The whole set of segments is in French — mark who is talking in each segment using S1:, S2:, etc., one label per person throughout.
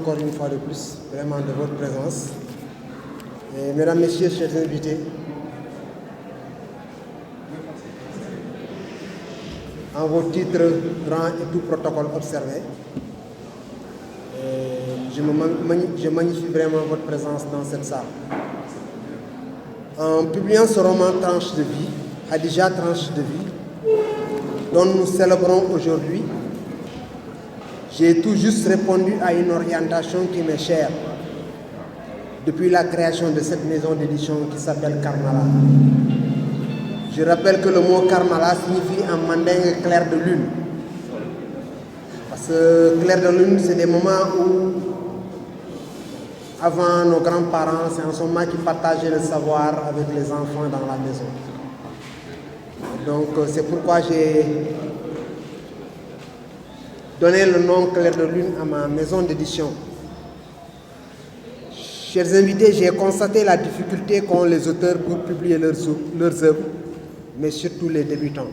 S1: encore une fois de plus, vraiment de votre présence. Et mesdames, messieurs, chers invités, en vos titres, rang et tout protocole observé, je magnifie vraiment votre présence dans cette salle. En publiant ce roman Tranche de vie, Khadija Tranche de vie, dont nous célébrons aujourd'hui, j'ai tout juste répondu à une orientation qui m'est chère depuis la création de cette maison d'édition qui s'appelle Karmala. Je rappelle que le mot Karmala signifie en mandingue clair de lune. Parce que clair de lune, c'est des moments où, avant nos grands-parents, c'est en ce moment qu'ils partageaient le savoir avec les enfants dans la maison. Donc c'est pourquoi j'ai donné le nom clair de lune à ma maison d'édition. Chers invités, j'ai constaté la difficulté qu'ont les auteurs pour publier leurs œuvres, mais surtout les débutants.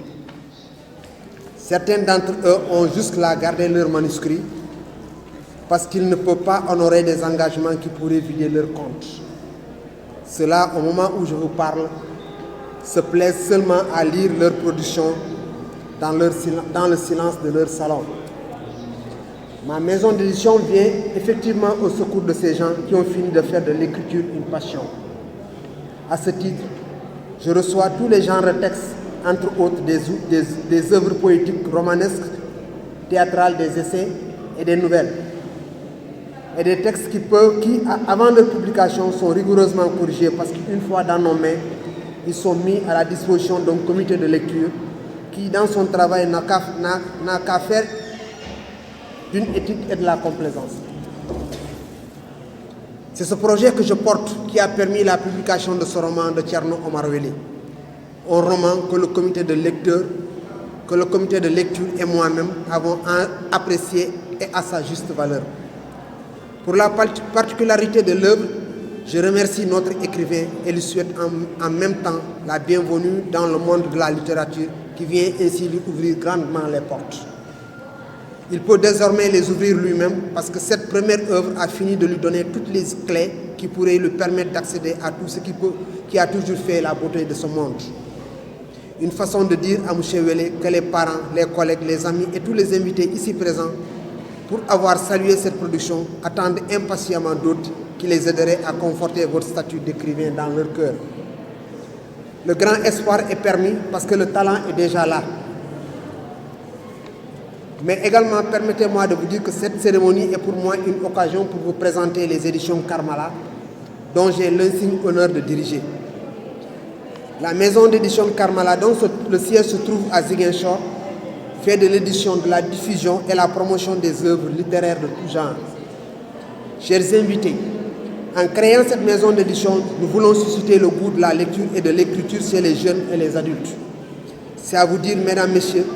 S1: Certains d'entre eux ont jusque-là gardé leurs manuscrits parce qu'ils ne peuvent pas honorer des engagements qui pourraient vider leur compte. Ceux-là, au moment où je vous parle, se plaisent seulement à lire leur production dans le silence de leur salon. Ma maison d'édition vient effectivement au secours de ces gens qui ont fini de faire de l'écriture une passion. À ce titre, je reçois tous les genres de textes, entre autres des œuvres poétiques, romanesques, théâtrales, des essais et des nouvelles. Et des textes qui, avant leur publication, sont rigoureusement corrigés parce qu'une fois dans nos mains, ils sont mis à la disposition d'un comité de lecture qui, dans son travail, n'a qu'à faire d'une éthique et de la complaisance. C'est ce projet que je porte qui a permis la publication de ce roman de Thierno Omar Wely. Un roman que le comité de lecture et moi-même avons apprécié et à sa juste valeur. Pour la particularité de l'œuvre, je remercie notre écrivain et lui souhaite en même temps la bienvenue dans le monde de la littérature qui vient ainsi lui ouvrir grandement les portes. Il peut désormais les ouvrir lui-même parce que cette première œuvre a fini de lui donner toutes les clés qui pourraient lui permettre d'accéder à tout ce qui a toujours fait la beauté de ce monde. Une façon de dire à M. Wely que les parents, les collègues, les amis et tous les invités ici présents, pour avoir salué cette production, attendent impatiemment d'autres qui les aideraient à conforter votre statut d'écrivain dans leur cœur. Le grand espoir est permis parce que le talent est déjà là. Mais également, permettez-moi de vous dire que cette cérémonie est pour moi une occasion pour vous présenter les éditions Karmala, dont j'ai l'insigne honneur de diriger. La maison d'édition Karmala, dont le siège se trouve à Ziguinchor, fait de l'édition, de la diffusion et la promotion des œuvres littéraires de tout genre. Chers invités, en créant cette maison d'édition, nous voulons susciter le goût de la lecture et de l'écriture chez les jeunes et les adultes. C'est à vous dire, mesdames, messieurs,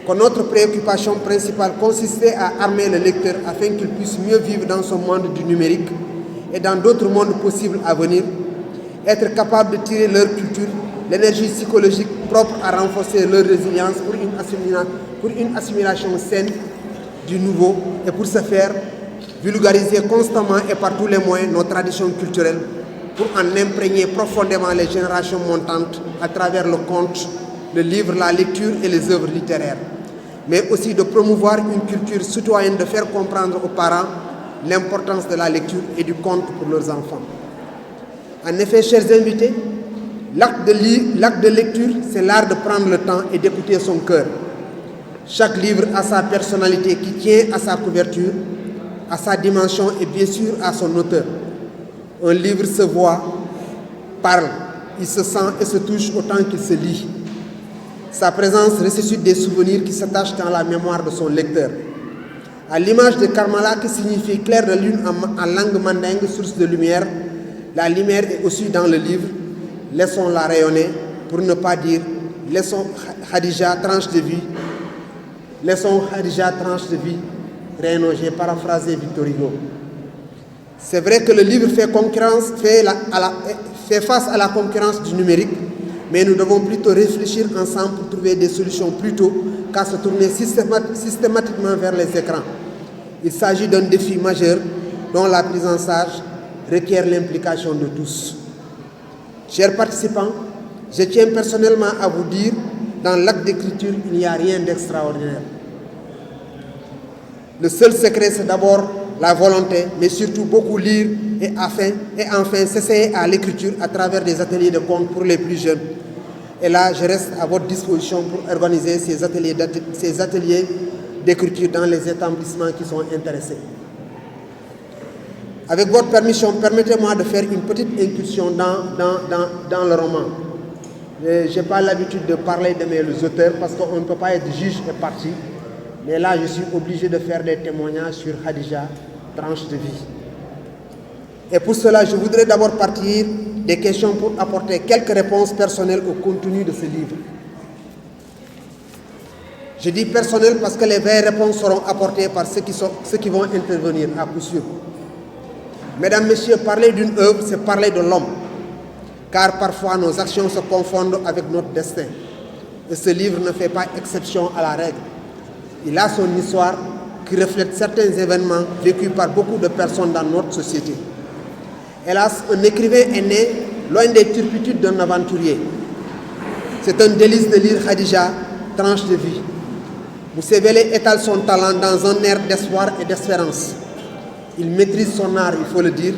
S1: que notre préoccupation principale consistait à armer le lecteur afin qu'il puisse mieux vivre dans ce monde du numérique et dans d'autres mondes possibles à venir, être capable de tirer leur culture, l'énergie psychologique propre à renforcer leur résilience pour une assimilation saine du nouveau et pour ce faire, vulgariser constamment et par tous les moyens nos traditions culturelles pour en imprégner profondément les générations montantes à travers le conte, le livre, la lecture et les œuvres littéraires, mais aussi de promouvoir une culture citoyenne, de faire comprendre aux parents l'importance de la lecture et du conte pour leurs enfants. En effet, chers invités, l'acte de lecture, c'est l'art de prendre le temps et d'écouter son cœur. Chaque livre a sa personnalité qui tient à sa couverture, à sa dimension et bien sûr à son auteur. Un livre se voit, parle, il se sent et se touche autant qu'il se lit. Sa présence ressuscite des souvenirs qui s'attachent dans la mémoire de son lecteur. À l'image de Karmala qui signifie clair de lune en langue mandingue, source de lumière, la lumière est aussi dans le livre. Laissons-la rayonner, pour ne pas dire laissons Khadija tranche de vie. Laissons Khadija tranche de vie rayonner. J'ai paraphrasé Victor Hugo. C'est vrai que le livre fait face à la concurrence du numérique, mais nous devons plutôt réfléchir ensemble pour trouver des solutions plutôt qu'à se tourner systématiquement vers les écrans. Il s'agit d'un défi majeur dont la prise en charge requiert l'implication de tous. Chers participants, je tiens personnellement à vous dire, dans l'acte d'écriture, il n'y a rien d'extraordinaire. Le seul secret, c'est d'abord la volonté, mais surtout beaucoup lire et enfin s'essayer à l'écriture à travers des ateliers de contes pour les plus jeunes. Et là, je reste à votre disposition pour organiser ces ateliers d'écriture dans les établissements qui sont intéressés. Avec votre permission, permettez-moi de faire une petite incursion dans le roman. Je n'ai pas l'habitude de parler de mes auteurs parce qu'on ne peut pas être juge et partie. Mais là, je suis obligé de faire des témoignages sur Khadija, tranche de vie. Et pour cela, je voudrais d'abord partir des questions pour apporter quelques réponses personnelles au contenu de ce livre. Je dis personnel parce que les vraies réponses seront apportées par ceux qui vont intervenir à coup sûr. Mesdames, Messieurs, parler d'une œuvre, c'est parler de l'homme. Car parfois nos actions se confondent avec notre destin. Et ce livre ne fait pas exception à la règle. Il a son histoire qui reflète certains événements vécus par beaucoup de personnes dans notre société. Hélas, un écrivain est né loin des turpitudes d'un aventurier. C'est un délice de lire Khadija, tranche de vie. Moussevele étale son talent dans un air d'espoir et d'espérance. Il maîtrise son art, il faut le dire.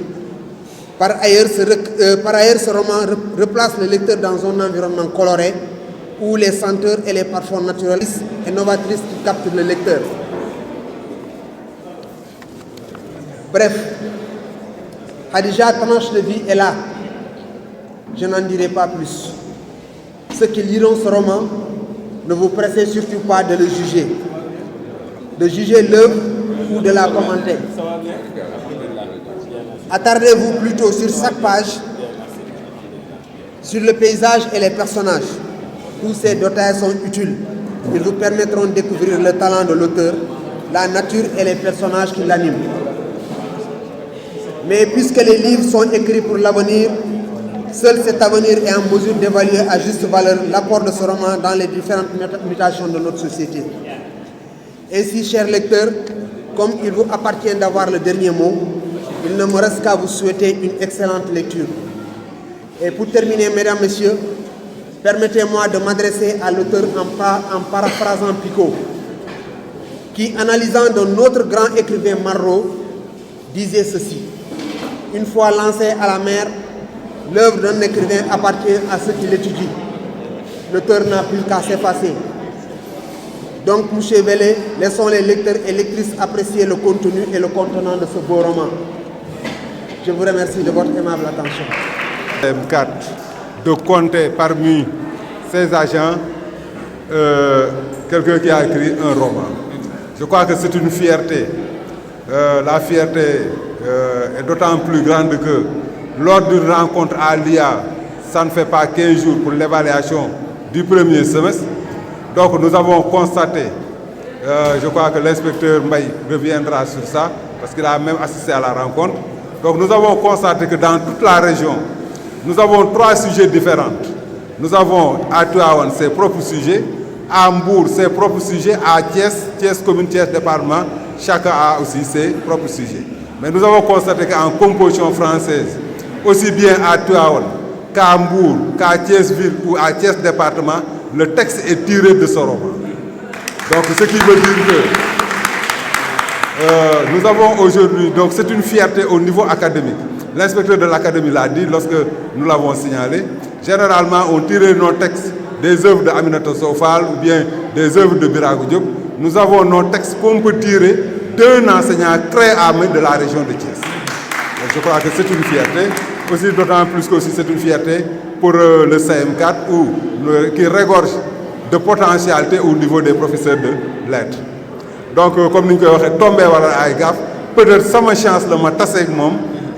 S1: Par ailleurs, ce roman replace le lecteur dans un environnement coloré où les senteurs et les parfums naturalistes et novatrices qui captent le lecteur. Bref, Khadija, tranche de vie est là. Je n'en dirai pas plus. Ceux qui liront ce roman, ne vous pressez surtout pas de le juger. De juger l'œuvre ou de la commenter. Attardez-vous plutôt sur chaque page, sur le paysage et les personnages. Tous ces détails sont utiles. Ils vous permettront de découvrir le talent de l'auteur, la nature et les personnages qui l'animent. Mais puisque les livres sont écrits pour l'avenir, seul cet avenir est en mesure d'évaluer à juste valeur l'apport de ce roman dans les différentes mutations de notre société. Ainsi, chers lecteurs, comme il vous appartient d'avoir le dernier mot, il ne me reste qu'à vous souhaiter une excellente lecture. Et pour terminer, mesdames, messieurs, permettez-moi de m'adresser à l'auteur en paraphrasant Picot, qui, analysant d'un autre grand écrivain Marot, disait ceci: une fois lancé à la mer, l'œuvre d'un écrivain appartient à ceux qui l'étudient. L'auteur n'a plus qu'à s'effacer. Donc, Moussevele, laissons les lecteurs et lectrices apprécier le contenu et le contenant de ce beau roman. Je vous remercie de votre aimable attention.
S2: M4 de compter parmi ses agents quelqu'un qui a écrit un roman. Je crois que c'est une fierté. La fierté est d'autant plus grande que lors d'une rencontre à l'IA, ça ne fait pas 15 jours pour l'évaluation du premier semestre. Donc nous avons constaté, je crois que l'inspecteur Mbaye reviendra sur ça, parce qu'il a même assisté à la rencontre. Donc nous avons constaté que dans toute la région, nous avons 3 sujets différents. Nous avons à Tivaouane ses propres sujets, à Mbour ses propres sujets, à Thiès commune, Thiès département, chacun a aussi ses propres sujets. Mais nous avons constaté qu'en composition française, aussi bien à Tivaouane qu'à Mbour, qu'à Thiès ville ou à Thiès département, le texte est tiré de ce roman. Donc ce qui veut dire que nous avons aujourd'hui, donc c'est une fierté au niveau académique. L'inspecteur de l'académie l'a dit lorsque nous l'avons signalé. Généralement, on tirait nos textes des œuvres de Aminata Sofal ou bien des œuvres de Birago Diop. Nous avons nos textes qu'on peut tirer d'un enseignant très âmé de la région de Thiès. Donc je crois que c'est une fierté. Aussi, d'autant plus que c'est une fierté pour le CM4 qui regorge de potentialité au niveau des professeurs de lettres. Donc, comme nous l'avons dit, tombé à Aïgaf, peut-être sans ma chance, je suis avec moi,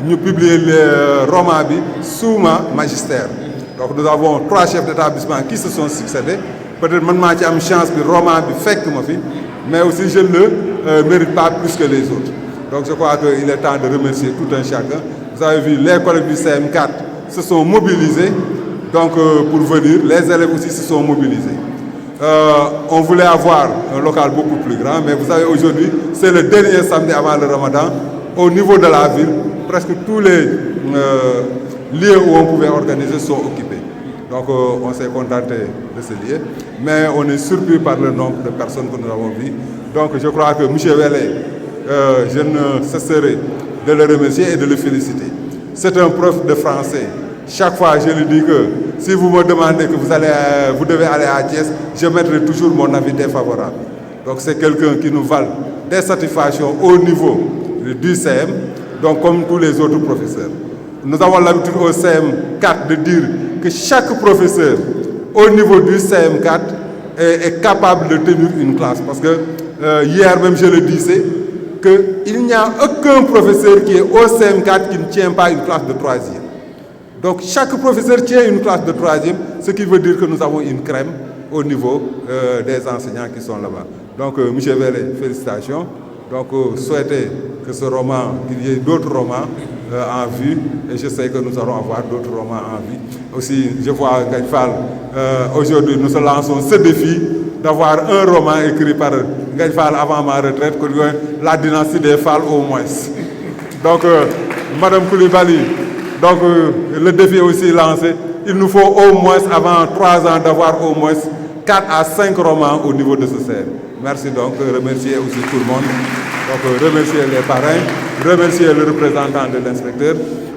S2: nous publions le roman sous ma magistère. Donc, nous avons 3 chefs d'établissement qui se sont succédés. Peut-être que j'ai une chance que le roman fait que mais aussi je ne le mérite pas plus que les autres. Donc, je crois qu'il est temps de remercier tout un chacun. Vous avez vu, les collègues du CM4 se sont mobilisés donc, pour venir. Les élèves aussi se sont mobilisés. On voulait avoir un local beaucoup plus grand, mais vous savez, aujourd'hui, c'est le dernier samedi avant le Ramadan. au niveau de la ville, presque tous les lieux où on pouvait organiser sont occupés. Donc on s'est contenté de ce lieu, mais on est surpris par le nombre de personnes que nous avons vues. Donc je crois que M. Welle, je ne cesserai de le remercier et de le féliciter. C'est un prof de français. Chaque fois, je lui dis que si vous me demandez que vous devez aller à Thiès, je mettrai toujours mon avis défavorable. Donc c'est quelqu'un qui nous vale des satisfactions au niveau du CM, donc comme tous les autres professeurs. Nous avons l'habitude au CM4 de dire que chaque professeur au niveau du CM4 est capable de tenir une classe. Parce que hier même je le disais, qu'il n'y a aucun professeur qui est au CM4 qui ne tient pas une classe de 3e. Donc chaque professeur tient une classe de 3e, ce qui veut dire que nous avons une crème au niveau des enseignants qui sont là-bas. Donc M. Welle, félicitations. Donc souhaitez que ce roman, qu'il y ait d'autres romans en vue, et je sais que nous allons avoir d'autres romans en vue. Aussi, je vois Ngagne Fall, aujourd'hui nous se lançons ce défi d'avoir un roman écrit par Ngagne Fall avant ma retraite, la dynastie des Fall au moins. Donc, Madame Coulibaly, donc le défi est aussi lancé. Il nous faut au moins, avant 3 ans, d'avoir au moins 4 à 5 romans au niveau de ce CM. Merci donc, remercier aussi tout le monde. Donc, remercier les parrains, remercier le représentant de l'inspecteur,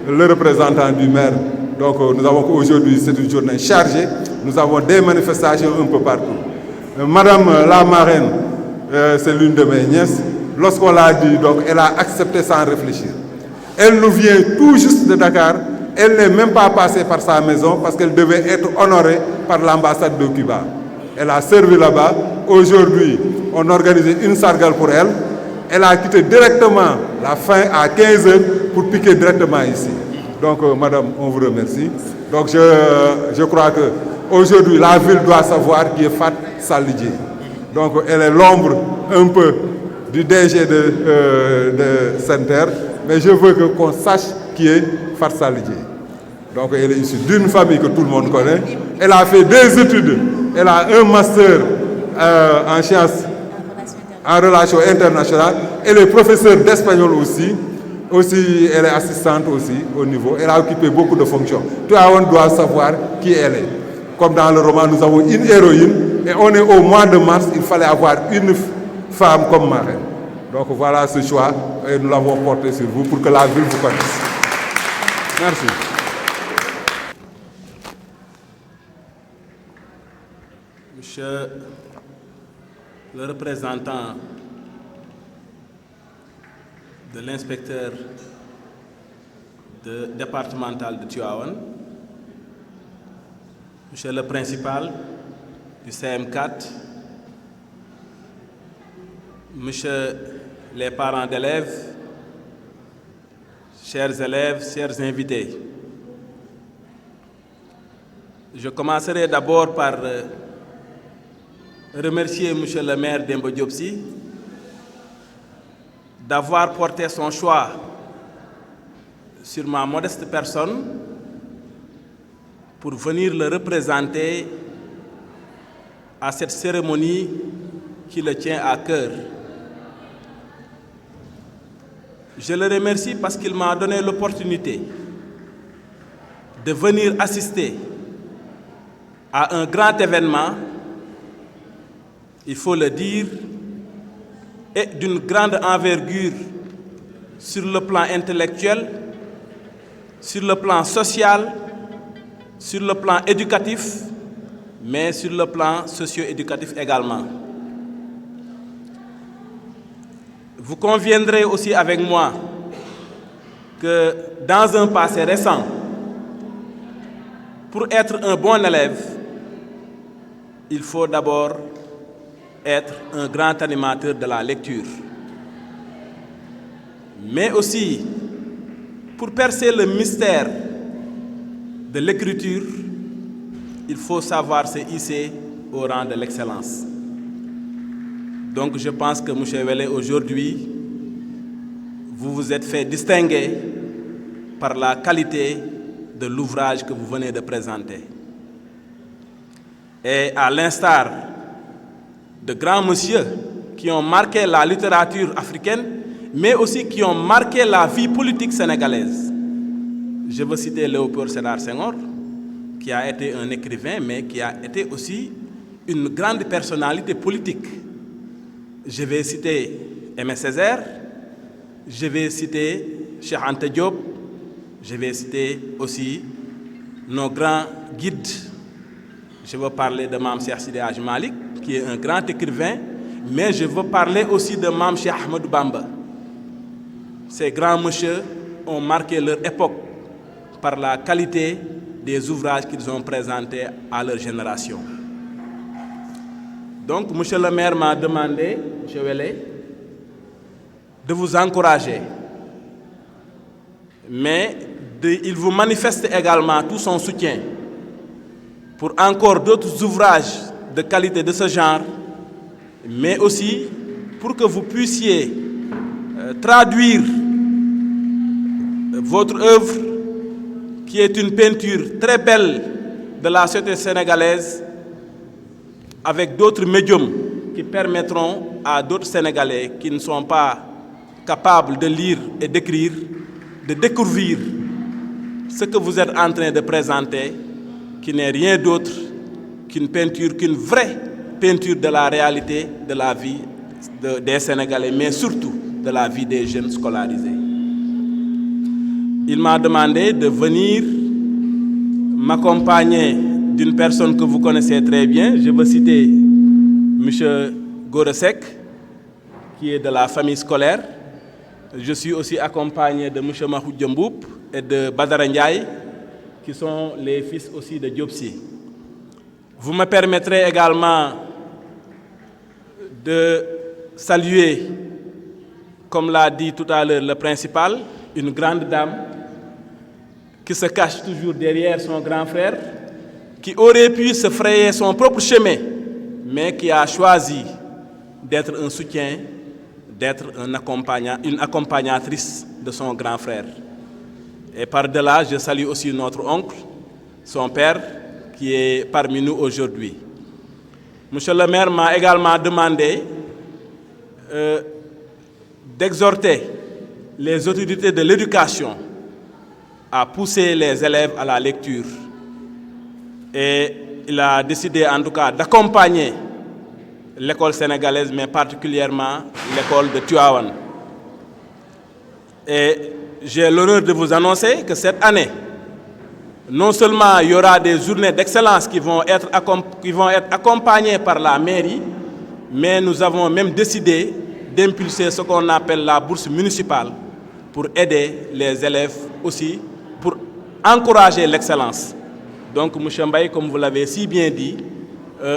S2: le représentant du maire. Donc, nous avons aujourd'hui, c'est une journée chargée. Nous avons des manifestations un peu partout. Madame la marraine, c'est l'une de mes nièces. Lorsqu'on l'a dit, donc, elle a accepté sans réfléchir. Elle nous vient tout juste de Dakar. Elle n'est même pas passée par sa maison parce qu'elle devait être honorée par l'ambassade de Cuba. Elle a servi là-bas. Aujourd'hui, on a organisé une sargale pour elle. Elle a quitté directement la fin à 15 h pour piquer directement ici. Donc, madame, on vous remercie. Donc, je crois qu'aujourd'hui, la ville doit savoir qui est Fat Sall Dieye. Donc, elle est l'ombre un peu du DG de Sen-Terre, mais je veux qu'on sache qui est Fat Sall Dieye. Donc, elle est issue d'une famille que tout le monde connaît. Elle a fait des études. Elle a un master en sciences, en relations internationales. Elle est professeure d'espagnol aussi. Aussi, elle est assistante aussi au niveau. Elle a occupé beaucoup de fonctions. Tout le monde doit savoir qui elle est. Comme dans le roman, nous avons une héroïne. Et on est au mois de mars, il fallait avoir une femme comme marraine. Donc voilà ce choix. Et nous l'avons porté sur vous pour que la ville vous connaisse. Merci.
S3: Monsieur le représentant de l'inspecteur départemental de Tivaouane, monsieur le principal du CM4, monsieur les parents d'élèves, chers élèves, chers invités. Je commencerai d'abord par remercier monsieur le maire Demba Diop Sy d'avoir porté son choix sur ma modeste personne pour venir le représenter à cette cérémonie qui le tient à cœur. Je le remercie parce qu'il m'a donné l'opportunité de venir assister à un grand événement, il faut le dire, et d'une grande envergure sur le plan intellectuel, sur le plan social, sur le plan éducatif, mais sur le plan socio-éducatif également. Vous conviendrez aussi avec moi que dans un passé récent, pour être un bon élève, il faut d'abord être un grand animateur de la lecture. Mais aussi, pour percer le mystère de l'écriture, il faut savoir se hisser au rang de l'excellence. Donc je pense que M. Welle, aujourd'hui, vous vous êtes fait distinguer par la qualité de l'ouvrage que vous venez de présenter. Et à l'instar de grands messieurs qui ont marqué la littérature africaine mais aussi qui ont marqué la vie politique sénégalaise. Je veux citer Léopold Sédar Senghor, qui a été un écrivain, mais qui a été aussi une grande personnalité politique. Je vais citer Aimé Césaire, je vais citer Cheikh Anta Diop, je vais citer aussi nos grands guides. Je veux parler de Mame Cheikh Sidi Hadji Malick, qui est un grand écrivain, mais je veux parler aussi de Mame Cheikh Ahmadou Bamba. Ces grands messieurs ont marqué leur époque par la qualité des ouvrages qu'ils ont présentés à leur génération. Donc, monsieur le maire m'a demandé, M. Wele, de vous encourager. Mais il vous manifeste également tout son soutien pour encore d'autres ouvrages de qualité de ce genre, mais aussi pour que vous puissiez traduire votre œuvre, qui est une peinture très belle de la société sénégalaise, avec d'autres médiums qui permettront à d'autres Sénégalais qui ne sont pas capables de lire et d'écrire, de découvrir ce que vous êtes en train de présenter, qui n'est rien d'autre qu'une peinture, qu'une vraie peinture de la réalité de la vie des Sénégalais, mais surtout de la vie des jeunes scolarisés. Il m'a demandé de venir m'accompagner d'une personne que vous connaissez très bien. Je veux citer M. Goresek, qui est de la famille scolaire. Je suis aussi accompagné de M. Mahou Djamboup et de Badara Ndiaye, qui sont les fils aussi de Diopsi. Vous me permettrez également de saluer, comme l'a dit tout à l'heure le principal, une grande dame qui se cache toujours derrière son grand frère, qui aurait pu se frayer son propre chemin, mais qui a choisi d'être un soutien, d'être une accompagnatrice de son grand frère. Et par-delà, je salue aussi notre oncle, son père, qui est parmi nous aujourd'hui. Monsieur le maire m'a également demandé d'exhorter les autorités de l'éducation à pousser les élèves à la lecture. Et il a décidé en tout cas d'accompagner l'école sénégalaise, mais particulièrement l'école de Tivaouane. Et j'ai l'honneur de vous annoncer que cette année, non seulement il y aura des journées d'excellence qui vont être accompagnées par la mairie, mais nous avons même décidé d'impulser ce qu'on appelle la bourse municipale pour aider les élèves aussi, pour encourager l'excellence. Donc, M. Mbaye, comme vous l'avez si bien dit,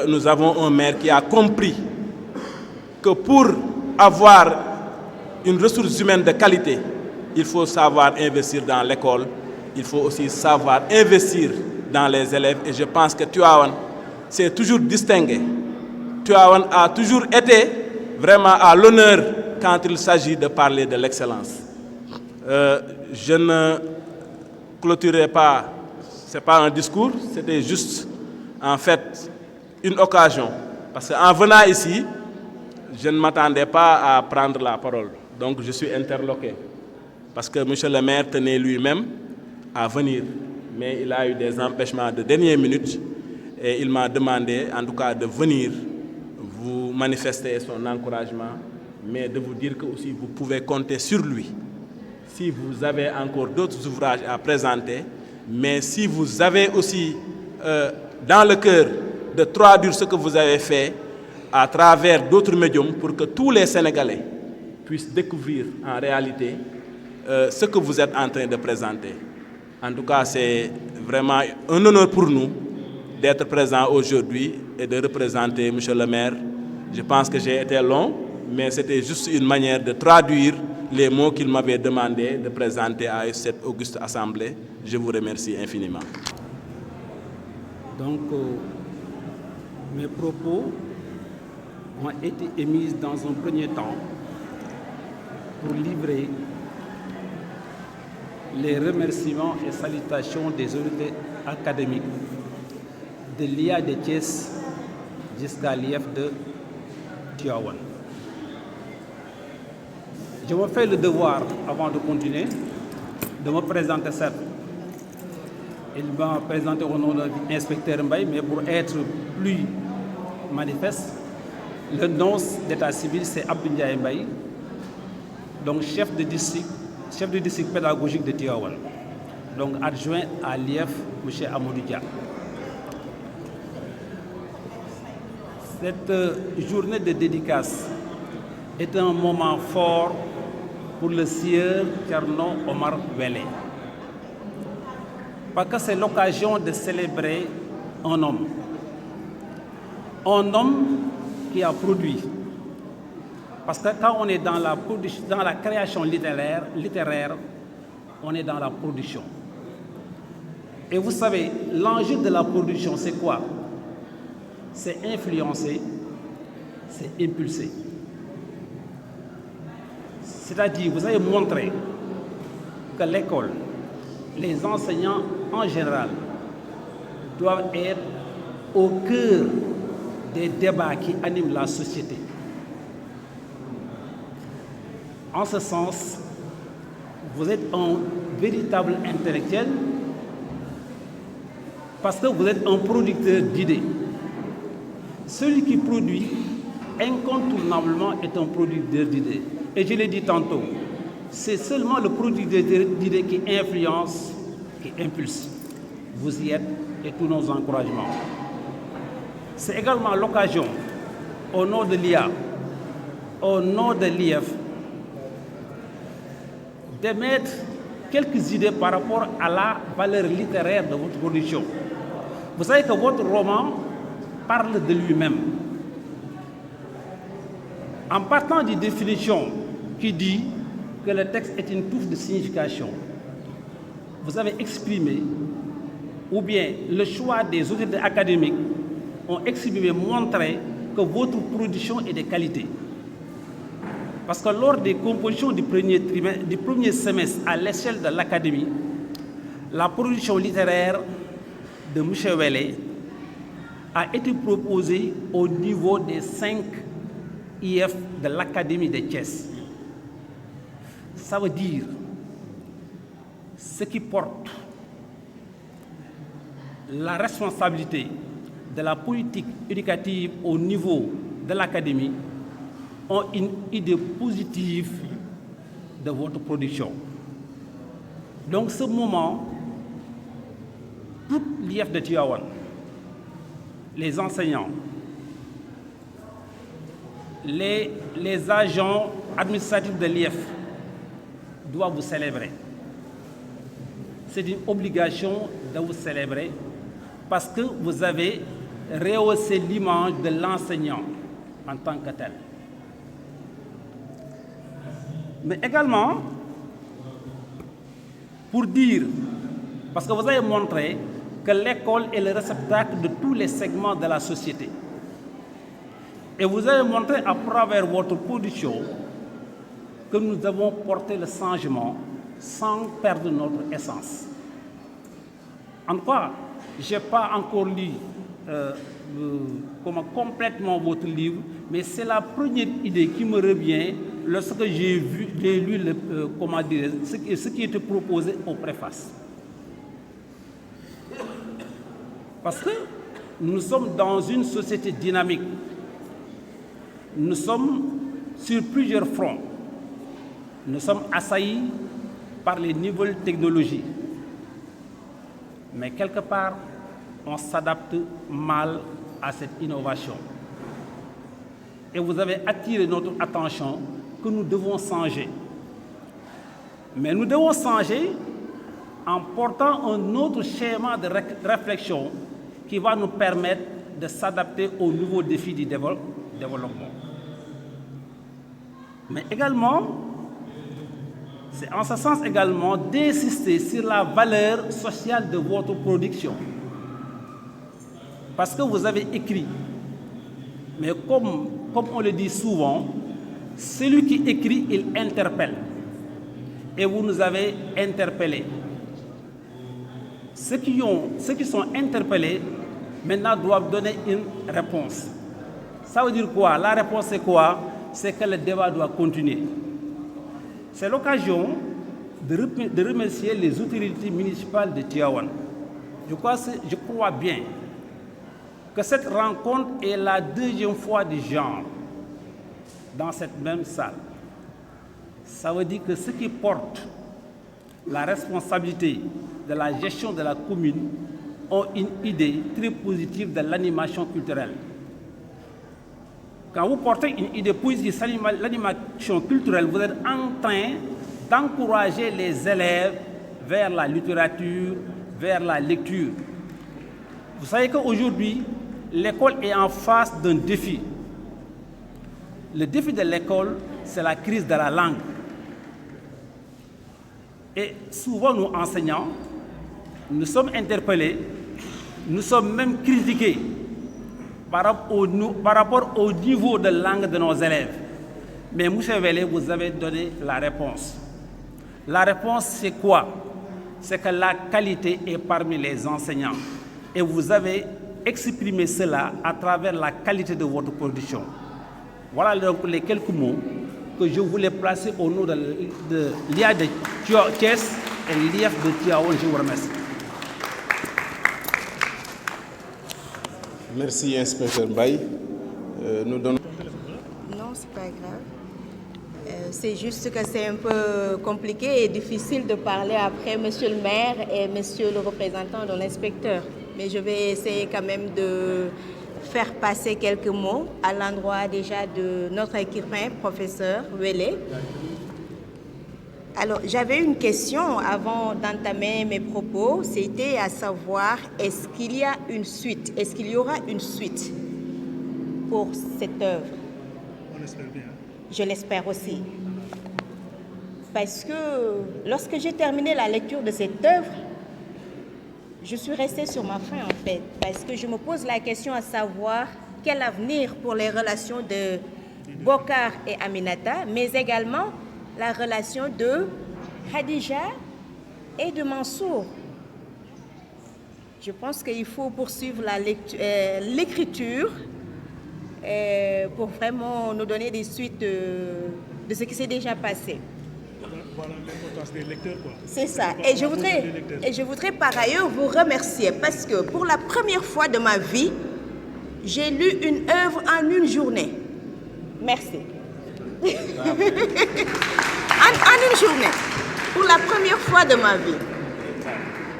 S3: nous avons un maire qui a compris que pour avoir une ressource humaine de qualité, il faut savoir investir dans l'école, il faut aussi savoir investir dans les élèves. Et je pense que Tivaouane s'est toujours distingué. Tivaouane a toujours été vraiment à l'honneur quand il s'agit de parler de l'excellence. Je ne clôturerai pas, ce n'est pas un discours, c'était juste en fait une occasion. Parce qu'en venant ici, je ne m'attendais pas à prendre la parole. Donc je suis interloqué. Parce que M. le maire tenait lui-même à venir. Mais il a eu des empêchements de dernière minute. Et il m'a demandé en tout cas de venir vous manifester son encouragement, mais de vous dire que aussi vous pouvez compter sur lui. Si vous avez encore d'autres ouvrages à présenter, mais si vous avez aussi dans le cœur de traduire ce que vous avez fait à travers d'autres médiums pour que tous les Sénégalais puissent découvrir en réalité ce que vous êtes en train de présenter. En tout cas, c'est vraiment un honneur pour nous d'être présents aujourd'hui et de représenter M. le maire. Je pense que j'ai été long, mais c'était juste une manière de traduire les mots qu'il m'avait demandé de présenter à cette auguste assemblée. Je vous remercie infiniment.
S4: Donc, mes propos ont été émis dans un premier temps pour livrer les remerciements et salutations des autorités académiques de l'IA de Thiès jusqu'à l'IF de Tivaouane. Je me fais le devoir, avant de continuer, de me présenter certes. Il m'a présenté au nom de l'inspecteur Mbaye, mais pour être plus manifeste, le nom d'état civil c'est Abdou Ndiaye Mbaye, donc chef de district pédagogique de Tivaouane, donc adjoint à l'IEF, M. Amadou Dia. Cette journée de dédicace est un moment fort pour le sieur Thierno Omar Wele. Parce que c'est l'occasion de célébrer un homme. Un homme qui a produit. Parce que quand on est dans la création littéraire, on est dans la production. Et vous savez, l'enjeu de la production, c'est quoi? C'est influencer, c'est impulser. C'est-à-dire, vous avez montré que l'école, les enseignants en général, doivent être au cœur des débats qui animent la société. En ce sens, vous êtes un véritable intellectuel parce que vous êtes un producteur d'idées. Celui qui produit, incontournablement, est un producteur d'idées. Et je l'ai dit tantôt, c'est seulement le producteur d'idées qui influence, qui impulse. Vous y êtes et tous nos encouragements. C'est également l'occasion, au nom de l'IA, au nom de l'IEF, d'émettre quelques idées par rapport à la valeur littéraire de votre production. Vous savez que votre roman parle de lui-même. En partant d'une définition qui dit que le texte est une touffe de signification, vous avez exprimé, ou bien le choix des autorités académiques ont exprimé, montré que votre production est de qualité. Parce que lors des compositions du premier semestre à l'échelle de l'académie, la production littéraire de M. Wele a été proposée au niveau des 5 IF de l'Académie de Thiès. Ça veut dire ce qui porte la responsabilité de la politique éducative au niveau de l'Académie ont une idée positive de votre production. Donc ce moment, toute l'IF de Tivaouane, les enseignants, les agents administratifs de l'IF doivent vous célébrer. C'est une obligation de vous célébrer parce que vous avez rehaussé l'image de l'enseignant en tant que tel. Mais également, pour dire, parce que vous avez montré que l'école est le réceptacle de tous les segments de la société. Et vous avez montré à travers votre production que nous avons porté le changement sans perdre notre essence. En quoi, je n'ai pas encore lu complètement votre livre, mais c'est la première idée qui me revient lorsque j'ai lu ce qui était proposé au préface. Parce que nous sommes dans une société dynamique. Nous sommes sur plusieurs fronts. Nous sommes assaillis par les nouvelles technologies. Mais quelque part, on s'adapte mal à cette innovation. Et vous avez attiré notre attention que nous devons changer. Mais nous devons changer en portant un autre schéma de réflexion qui va nous permettre de s'adapter aux nouveaux défis du développement. Mais également, c'est en ce sens également d'insister sur la valeur sociale de votre production. Parce que vous avez écrit, mais comme on le dit souvent, celui qui écrit, il interpelle. Et vous nous avez interpellés. Ceux qui sont interpellés, maintenant doivent donner une réponse. Ça veut dire quoi? La réponse c'est quoi? C'est que le débat doit continuer. C'est l'occasion de remercier les autorités municipales de Tivaouane. Je crois bien que cette rencontre est la deuxième fois du genre dans cette même salle. Ça veut dire que ceux qui portent la responsabilité de la gestion de la commune ont une idée très positive de l'animation culturelle. Quand vous portez une idée positive sur l'animation culturelle, vous êtes en train d'encourager les élèves vers la littérature, vers la lecture. Vous savez qu'aujourd'hui, l'école est en face d'un défi. Le défi de l'école, c'est la crise de la langue. Et souvent, nous, enseignants, nous sommes interpellés, nous sommes même critiqués par rapport au niveau de langue de nos élèves. Mais M. Welle, vous avez donné la réponse. La réponse, c'est quoi? C'est que la qualité est parmi les enseignants. Et vous avez exprimé cela à travers la qualité de votre production. Voilà donc les quelques mots que je voulais placer au nom de l'IA de Thiès et l'IF de Tivaouane. Je vous remercie.
S5: Merci, inspecteur Mbaye. Nous donnons...
S6: Non, c'est pas grave. C'est juste que c'est un peu compliqué et difficile de parler après monsieur le maire et monsieur le représentant de l'inspecteur. Mais je vais essayer quand même de faire passer quelques mots à l'endroit déjà de notre écrivain, professeur Welle. Alors, j'avais une question avant d'entamer mes propos, c'était à savoir, est-ce qu'il y a une suite? Est-ce qu'il y aura une suite pour cette œuvre?
S7: On l'espère bien.
S6: Je l'espère aussi. Parce que lorsque j'ai terminé la lecture de cette œuvre, je suis restée sur ma faim en fait, parce que je me pose la question à savoir quel avenir pour les relations de Bokar et Aminata, mais également la relation de Khadija et de Mansour. Je pense qu'il faut poursuivre l'écriture pour vraiment nous donner des suites de ce qui s'est déjà passé.
S7: Voilà l'importance des lecteurs, quoi.
S6: C'est ça. Et je voudrais par ailleurs vous remercier parce que pour la première fois de ma vie, j'ai lu une œuvre en une journée. Merci. En une journée. Pour la première fois de ma vie.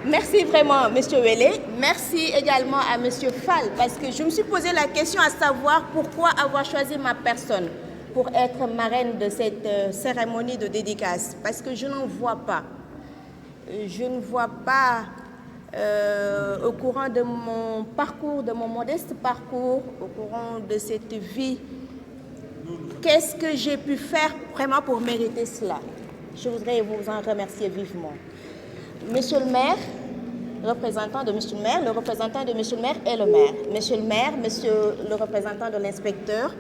S6: Merci vraiment, M. Welle. Merci également à M. Fall parce que je me suis posé la question à savoir pourquoi avoir choisi ma personne pour être marraine de cette cérémonie de dédicace. Parce que je n'en vois pas. Je ne vois pas au courant de mon parcours, de mon modeste parcours, au courant de cette vie, qu'est-ce que j'ai pu faire vraiment pour mériter cela? Je voudrais vous en remercier vivement. Monsieur le maire, représentant de monsieur le maire, le représentant de monsieur le maire et le maire. Monsieur le maire, monsieur le représentant de l'inspecteur,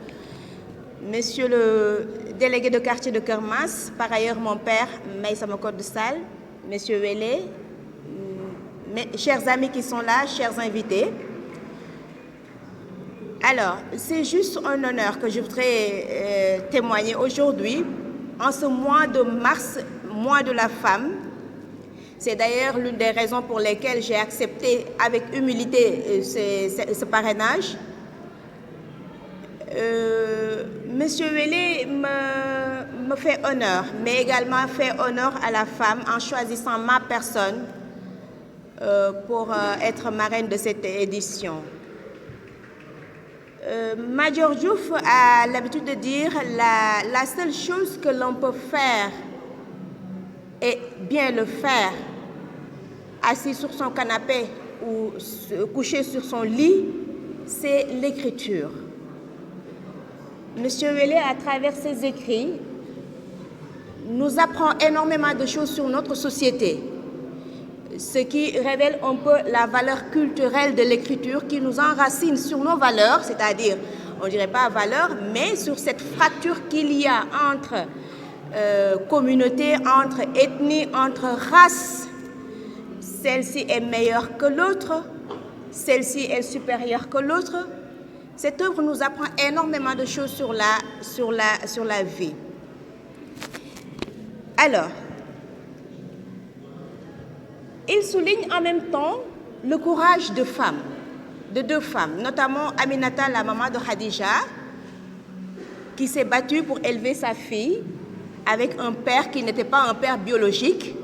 S6: monsieur le délégué de quartier de Kermas, par ailleurs mon père, Maïssa Mokot de Salle, monsieur Welle, mes chers amis qui sont là, chers invités. Alors, c'est juste un honneur que je voudrais témoigner aujourd'hui, en ce mois de mars, mois de la femme. C'est d'ailleurs l'une des raisons pour lesquelles j'ai accepté avec humilité ce parrainage. Monsieur Welle me fait honneur, mais également fait honneur à la femme en choisissant ma personne pour être marraine de cette édition. Major Diouf a l'habitude de dire la seule chose que l'on peut faire et bien le faire assis sur son canapé ou couché sur son lit, c'est l'écriture. Monsieur Welle, à travers ses écrits, nous apprend énormément de choses sur notre société, ce qui révèle un peu la valeur culturelle de l'écriture qui nous enracine sur nos valeurs, c'est-à-dire, on ne dirait pas valeur, mais sur cette fracture qu'il y a entre communautés, entre ethnies, entre races. Celle-ci est meilleure que l'autre, celle-ci est supérieure que l'autre. Cette œuvre nous apprend énormément de choses sur la vie. Alors, il souligne en même temps le courage de femmes, de deux femmes, notamment Aminata, la maman de Khadija, qui s'est battue pour élever sa fille avec un père qui n'était pas un père biologique,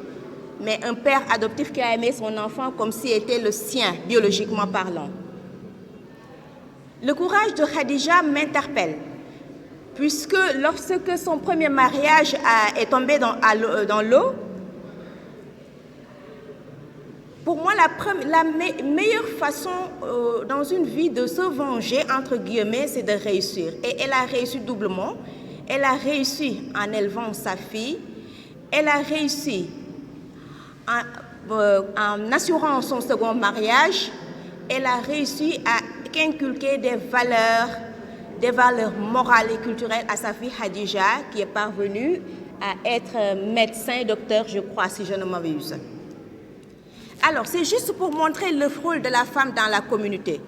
S6: mais un père adoptif qui a aimé son enfant comme s'il était le sien, biologiquement parlant. Le courage de Khadija m'interpelle, puisque lorsque son premier mariage est tombé dans l'eau, pour moi, la meilleure façon dans une vie de se venger, entre guillemets, c'est de réussir. Et elle a réussi doublement. Elle a réussi en élevant sa fille. Elle a réussi en assurant son second mariage. Elle a réussi à inculquer des valeurs morales et culturelles à sa fille Khadija, qui est parvenue à être médecin, docteur, je crois, si je ne m'abuse. Alors, c'est juste pour montrer le rôle de la femme dans la communauté.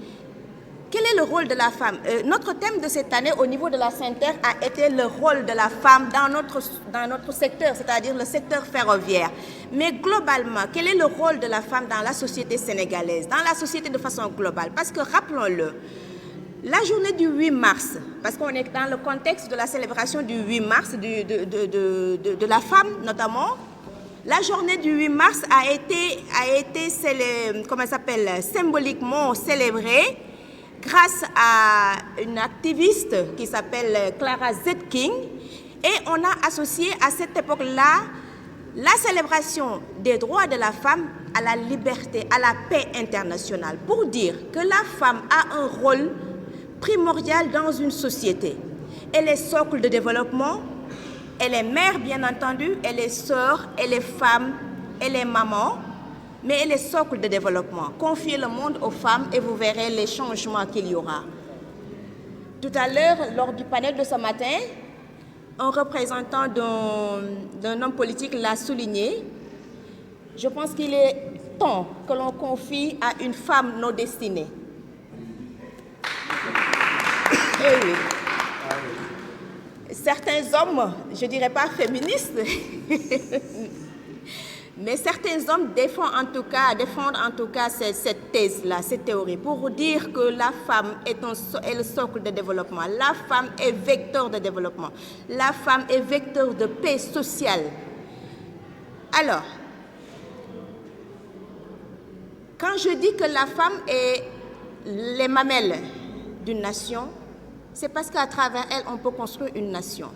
S6: Quel est le rôle de la femme? Notre thème de cette année au niveau de la Sainte-Terre a été le rôle de la femme dans notre secteur, c'est-à-dire le secteur ferroviaire. Mais globalement, quel est le rôle de la femme dans la société sénégalaise, dans la société de façon globale? Parce que rappelons-le, la journée du 8 mars, parce qu'on est dans le contexte de la célébration du 8 mars, de la femme notamment, la journée du 8 mars a été symboliquement célébrée grâce à une activiste qui s'appelle Clara Zetkin, et on a associé à cette époque-là la célébration des droits de la femme à la liberté, à la paix internationale, pour dire que la femme a un rôle primordial dans une société. Elle est socle de développement, elle est mère bien entendu, elle est sœur, elle est femme, elle est maman, mais elle est socle de développement. Confiez le monde aux femmes et vous verrez les changements qu'il y aura. Tout à l'heure, lors du panel de ce matin, un représentant d'un homme politique l'a souligné. Je pense qu'il est temps que l'on confie à une femme nos destinées. Et oui. Certains hommes, je ne dirais pas féministes, mais certains hommes défendent en tout cas cette thèse-là, cette théorie, pour dire que la femme est le socle de développement. La femme est vecteur de développement. La femme est vecteur de paix sociale. Alors, quand je dis que la femme est les mamelles d'une nation, c'est parce qu'à travers elle, on peut construire une nation.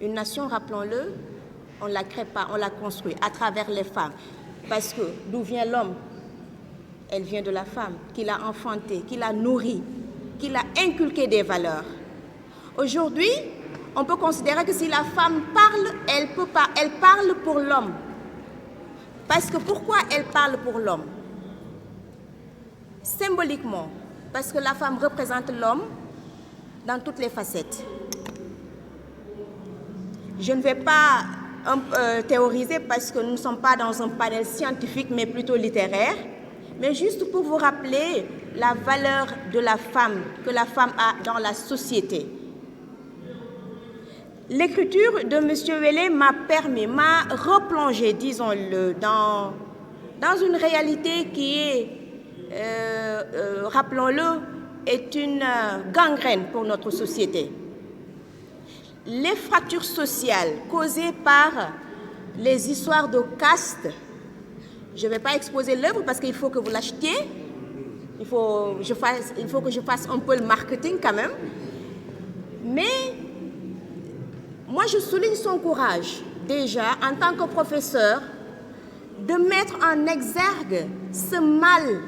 S6: Une nation, rappelons-le, on ne la crée pas, on la construit à travers les femmes. Parce que d'où vient l'homme? Elle vient de la femme, qui l'a enfanté, qui l'a nourri, qui l'a inculqué des valeurs. Aujourd'hui, on peut considérer que si la femme parle, elle parle pour l'homme. Parce que pourquoi elle parle pour l'homme? Symboliquement, parce que la femme représente l'homme dans toutes les facettes. Je ne vais pas théoriser parce que nous ne sommes pas dans un panel scientifique, mais plutôt littéraire, mais juste pour vous rappeler la valeur de la femme, que la femme a dans la société. L'écriture de M. Welle m'a replongé, disons-le, dans une réalité qui est, rappelons-le, est une gangrène pour notre société. Les fractures sociales causées par les histoires de caste, je ne vais pas exposer l'œuvre parce qu'il faut que vous l'achetiez, il faut que je fasse un peu le marketing quand même, mais moi je souligne son courage déjà en tant que professeur de mettre en exergue ce mal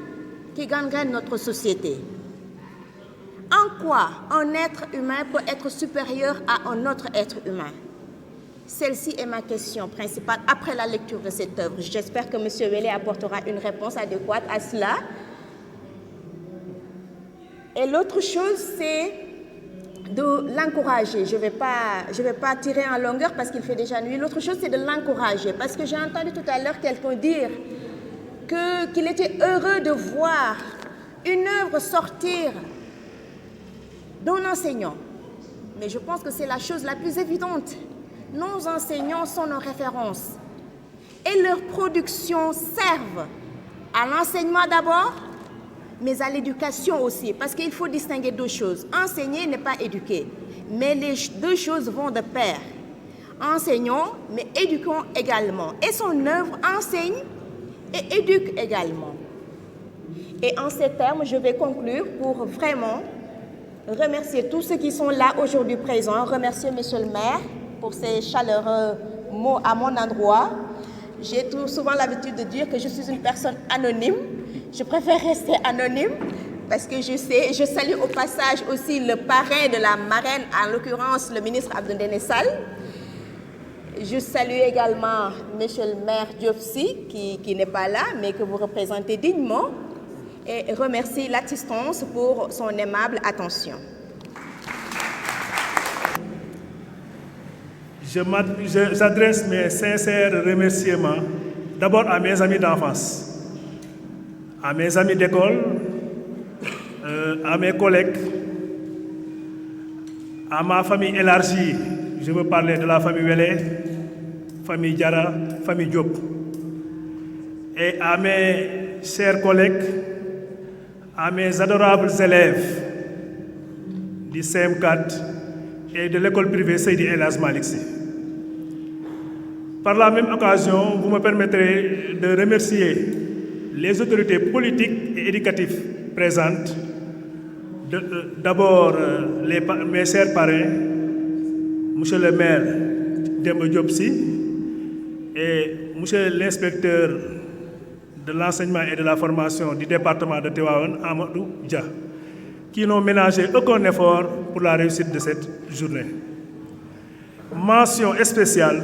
S6: qui gangrène notre société. En quoi un être humain peut être supérieur à un autre être humain? Celle-ci est ma question principale après la lecture de cette œuvre. J'espère que M. Welle apportera une réponse adéquate à cela. Et l'autre chose, c'est de l'encourager. Je vais pas tirer en longueur parce qu'il fait déjà nuit. L'autre chose, c'est de l'encourager. Parce que j'ai entendu tout à l'heure quelqu'un dire qu'il était heureux de voir une œuvre sortir d'un enseignant. Mais je pense que c'est la chose la plus évidente. nos enseignants sont nos références et leurs productions servent à l'enseignement d'abord, mais à l'éducation aussi, parce qu'il faut distinguer deux choses. Enseigner n'est pas éduquer, mais les deux choses vont de pair. Enseignons, mais éduquons également. Et son œuvre enseigne et éduque également. Et en ces termes, je vais conclure pour vraiment remercier tous ceux qui sont là aujourd'hui présents, remercier Monsieur le maire pour ses chaleureux mots à mon endroit. J'ai souvent l'habitude de dire que je suis une personne anonyme. Je préfère rester anonyme parce que je salue au passage aussi le parrain de la marraine, en l'occurrence le ministre Abdou Ndéné Sall. Je salue également Monsieur le maire Diop Sy qui n'est pas là mais que vous représentez dignement et remercie l'assistance pour son aimable attention.
S7: J'adresse mes sincères remerciements d'abord à mes amis d'enfance, à mes amis d'école, à mes collègues, à ma famille élargie. Je veux parler de la famille Wélé, famille Diarra, famille Diop. Et à mes chers collègues, à mes adorables élèves du CM4 et de l'école privée Seydi El Hadji Malick Sy. Par la même occasion, vous me permettrez de remercier les autorités politiques et éducatives présentes. D'abord, mes chers parrains, Monsieur le maire Demba Diop Sy et Monsieur l'inspecteur de l'enseignement et de la formation du département de Tivaouane, Amadou Dia, qui n'ont ménagé aucun effort pour la réussite de cette journée. Mention spéciale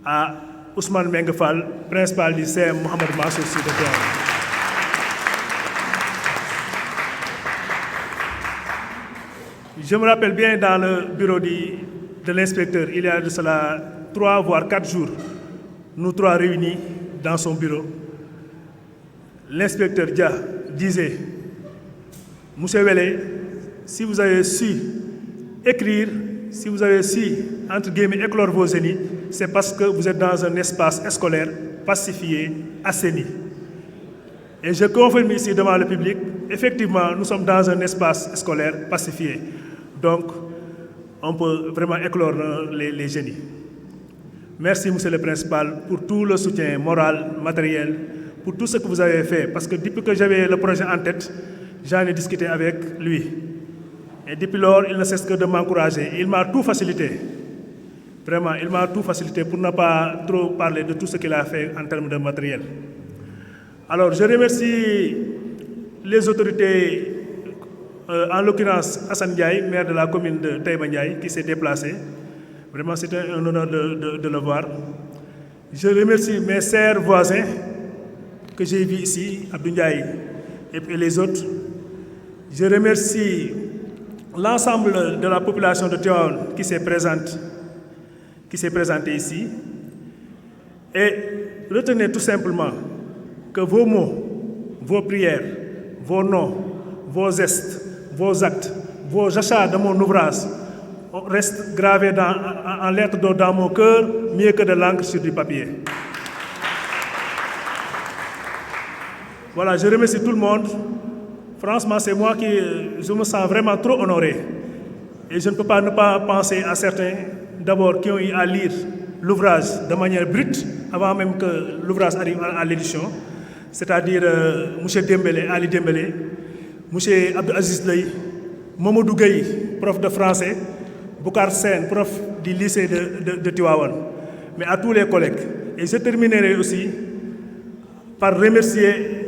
S7: à Ousmane Mbengue Fall, principal du CM Mohamed Mansour Sy de Tivaouane. Je me rappelle bien dans le bureau de l'inspecteur, il y a de cela 3 voire 4 jours, nous 3 réunis dans son bureau. L'inspecteur Dia disait, Monsieur Wélé, si vous avez su écrire, si vous avez su, entre guillemets, éclore vos génies, c'est parce que vous êtes dans un espace scolaire pacifié, assaini. Et je confirme ici devant le public, effectivement, nous sommes dans un espace scolaire pacifié. Donc, on peut vraiment éclore les génies. Merci, Monsieur le Principal, pour tout le soutien moral, matériel, pour tout ce que vous avez fait. Parce que depuis que j'avais le projet en tête, j'en ai discuté avec lui. Et depuis lors, il ne cesse que de m'encourager. Il m'a tout facilité. Vraiment, il m'a tout facilité pour ne pas trop parler de tout ce qu'il a fait en termes de matériel. Alors, je remercie les autorités, en l'occurrence Hassan Ndiaye, maire de la commune de Taïba Ndiaye, qui s'est déplacé. Vraiment, c'était un honneur de le voir. Je remercie mes chers voisins que j'ai vus ici, Abdou Ndiaye et les autres. Je remercie l'ensemble de la population de Tivaouane qui s'est présentée ici. Et retenez tout simplement que vos mots, vos prières, vos noms, vos gestes, vos actes, vos achats de mon ouvrage restent gravés en lettres d'or dans mon cœur, mieux que de l'encre sur du papier. Voilà, je remercie tout le monde. Franchement, c'est moi qui je me sens vraiment trop honoré. Et je ne peux pas ne pas penser à certains, d'abord, qui ont eu à lire l'ouvrage de manière brute, avant même que l'ouvrage arrive à l'édition, c'est-à-dire M. Dembélé, Ali Dembélé, M. Abdou Aziz Lay, Mamadou Gueye, prof de français, Boukar Sen, prof du lycée de Tivaouane, mais à tous les collègues. Et je terminerai aussi par remercier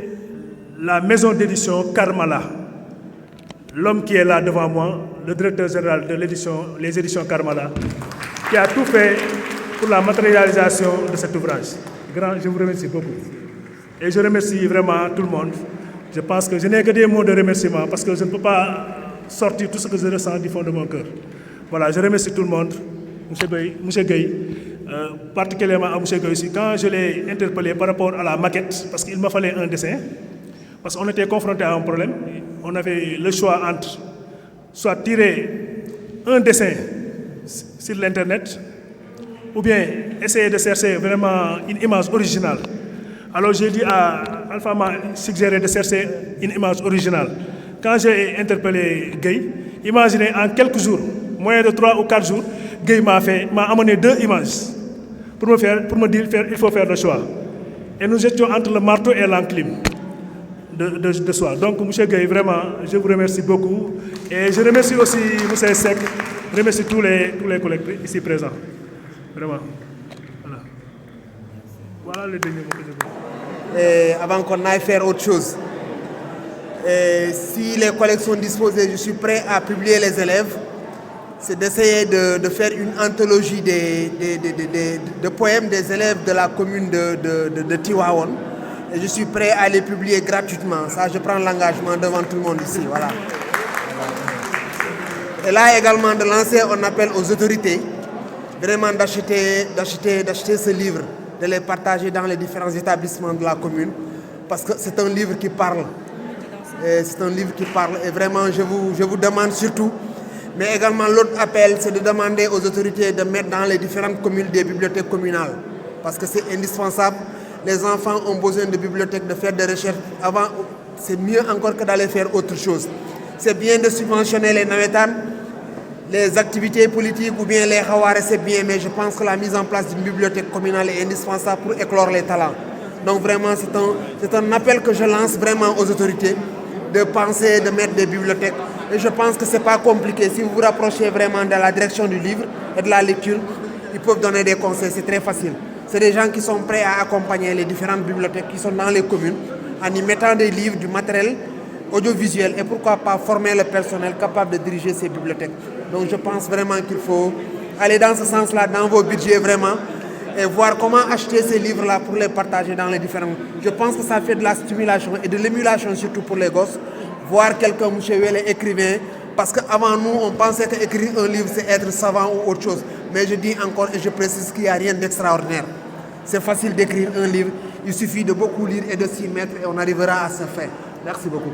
S7: la maison d'édition Karmala, l'homme qui est là devant moi, le directeur général de les éditions Karmala, qui a tout fait pour la matérialisation de cet ouvrage. Je vous remercie beaucoup. Et je remercie vraiment tout le monde. Je pense que je n'ai que des mots de remerciement parce que je ne peux pas sortir tout ce que je ressens du fond de mon cœur. Voilà, je remercie tout le monde, M. Gueye, particulièrement à M. Gueye aussi. Quand je l'ai interpellé par rapport à la maquette, parce qu'il me fallait un dessin, parce qu'on était confronté à un problème, on avait le choix entre soit tirer un dessin sur l'Internet, ou bien essayer de chercher vraiment une image originale. Alors j'ai dit à Alpha m'a suggéré de chercher une image originale. Quand j'ai interpellé Gueye, imaginez en quelques jours, moins de 3 ou 4 jours, Gueye m'a amené 2 images pour me dire il faut faire le choix. Et nous étions entre le marteau et l'enclume de soi. Donc, M. Gueye, vraiment, je vous remercie beaucoup. Et je remercie aussi M. Sek, je remercie tous les collègues ici présents. Vraiment. Voilà le dernier mot que je veux.
S1: Avant qu'on aille faire autre chose, si les collègues sont disposés, je suis prêt à publier les élèves. C'est d'essayer de faire une anthologie de poèmes des élèves de la commune de Tivaouane. Et je suis prêt à les publier gratuitement. Ça, je prends l'engagement devant tout le monde ici. Voilà. Et là également de lancer un appel aux autorités, vraiment d'acheter ce livre, de les partager dans les différents établissements de la commune, parce que c'est un livre qui parle. C'est un livre qui parle. Et vraiment, je vous demande surtout, mais également l'autre appel, c'est de demander aux autorités de mettre dans les différentes communes des bibliothèques communales, parce que c'est indispensable. Les enfants ont besoin de bibliothèques, de faire des recherches. Avant, c'est mieux encore que d'aller faire autre chose. C'est bien de subventionner les navétanes, les activités politiques ou bien les hawares, c'est bien, mais je pense que la mise en place d'une bibliothèque communale est indispensable pour éclore les talents. Donc vraiment, c'est un appel que je lance vraiment aux autorités de penser, de mettre des bibliothèques. Et je pense que ce n'est pas compliqué. Si vous vous rapprochez vraiment de la direction du livre et de la lecture, ils peuvent donner des conseils, c'est très facile. C'est des gens qui sont prêts à accompagner les différentes bibliothèques qui sont dans les communes en y mettant des livres, du matériel audiovisuel et pourquoi pas former le personnel capable de diriger ces bibliothèques. Donc je pense vraiment qu'il faut aller dans ce sens-là, dans vos budgets vraiment, et voir comment acheter ces livres-là pour les partager dans les différents... Je pense que ça fait de la stimulation et de l'émulation surtout pour les gosses. Voir quelqu'un, M. Welle, écrivain, parce qu'avant nous, on pensait qu'écrire un livre, c'est être savant ou autre chose. Mais je dis encore et je précise qu'il n'y a rien d'extraordinaire. C'est facile d'écrire un livre, il suffit de beaucoup lire et de s'y mettre et on arrivera à se faire. Merci beaucoup.